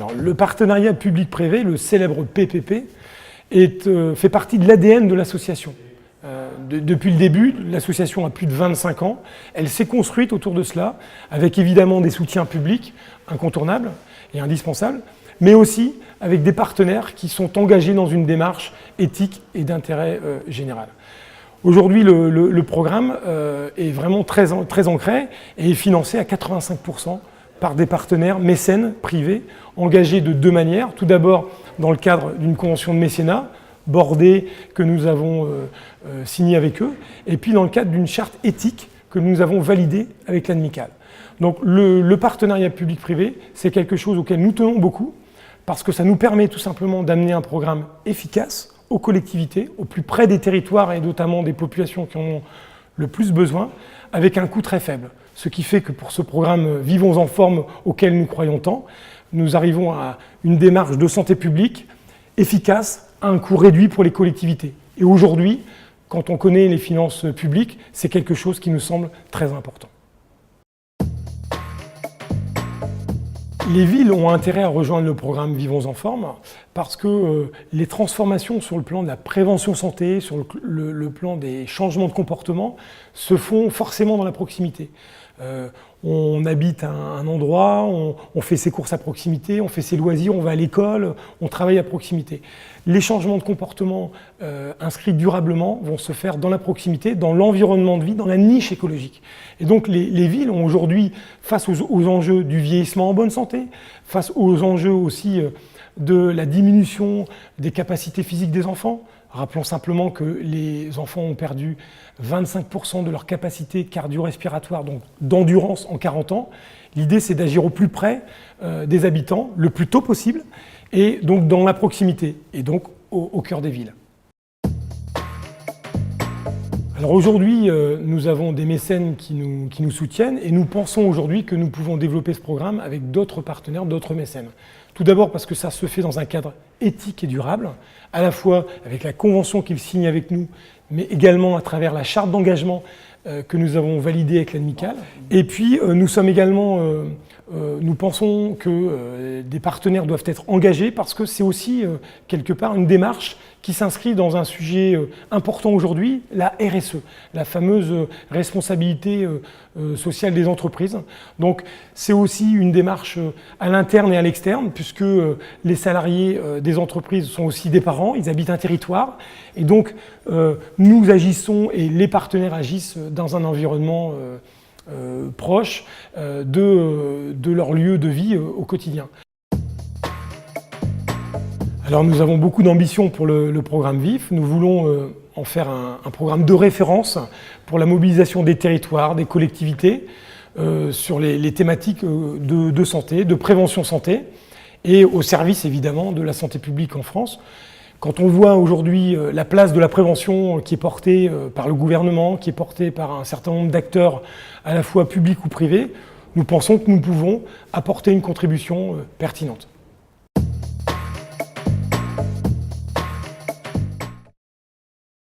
Alors, le partenariat public-privé, le célèbre PPP, fait partie de l'ADN de l'association. Depuis le début, l'association a plus de 25 ans. Elle s'est construite autour de cela, avec évidemment des soutiens publics incontournables et indispensables, mais aussi avec des partenaires qui sont engagés dans une démarche éthique et d'intérêt général. Aujourd'hui, le programme est vraiment très ancré et est financé à 85% par des partenaires mécènes privés engagés de deux manières. Tout d'abord, dans le cadre d'une convention de mécénat bordée que nous avons signée avec eux, et puis dans le cadre d'une charte éthique que nous avons validée avec l'ADMICAL. Donc le partenariat public-privé, c'est quelque chose auquel nous tenons beaucoup, parce que ça nous permet tout simplement d'amener un programme efficace aux collectivités, au plus près des territoires et notamment des populations qui en ont le plus besoin, avec un coût très faible. Ce qui fait que pour ce programme Vivons en forme auquel nous croyons tant, nous arrivons à une démarche de santé publique efficace à un coût réduit pour les collectivités. Et aujourd'hui, quand on connaît les finances publiques, c'est quelque chose qui nous semble très important. Les villes ont intérêt à rejoindre le programme Vivons en forme parce que les transformations sur le plan de la prévention santé, sur le plan des changements de comportement, se font forcément dans la proximité. On habite à un endroit, on fait ses courses à proximité, on fait ses loisirs, on va à l'école, on travaille à proximité. Les changements de comportement inscrits durablement vont se faire dans la proximité, dans l'environnement de vie, dans la niche écologique. Et donc les villes ont aujourd'hui, face aux enjeux du vieillissement en bonne santé, face aux enjeux aussi de la diminution des capacités physiques des enfants. Rappelons simplement que les enfants ont perdu 25% de leur capacité cardio-respiratoire, donc d'endurance en 40 ans. L'idée, c'est d'agir au plus près des habitants, le plus tôt possible, et donc dans la proximité, et donc au cœur des villes. Alors aujourd'hui, nous avons des mécènes qui nous soutiennent, et nous pensons aujourd'hui que nous pouvons développer ce programme avec d'autres partenaires, d'autres mécènes. Tout d'abord parce que ça se fait dans un cadre éthique et durable, à la fois avec la convention qu'ils signent avec nous, mais également à travers la charte d'engagement que nous avons validée avec l'ADMICAL. Et puis nous sommes également, nous pensons que des partenaires doivent être engagés parce que c'est aussi quelque part une démarche qui s'inscrit dans un sujet important aujourd'hui, la RSE, la fameuse responsabilité sociale des entreprises. Donc c'est aussi une démarche à l'interne et à l'externe, puisque les salariés des entreprises sont aussi des parents, ils habitent un territoire, et donc nous agissons et les partenaires agissent dans un environnement proche de leur lieu de vie au quotidien. Alors nous avons beaucoup d'ambition pour le programme VIF. Nous voulons en faire un programme de référence pour la mobilisation des territoires, des collectivités, sur les thématiques de santé, de prévention santé, et au service évidemment de la santé publique en France. Quand on voit aujourd'hui la place de la prévention qui est portée par le gouvernement, qui est portée par un certain nombre d'acteurs à la fois publics ou privés, nous pensons que nous pouvons apporter une contribution pertinente.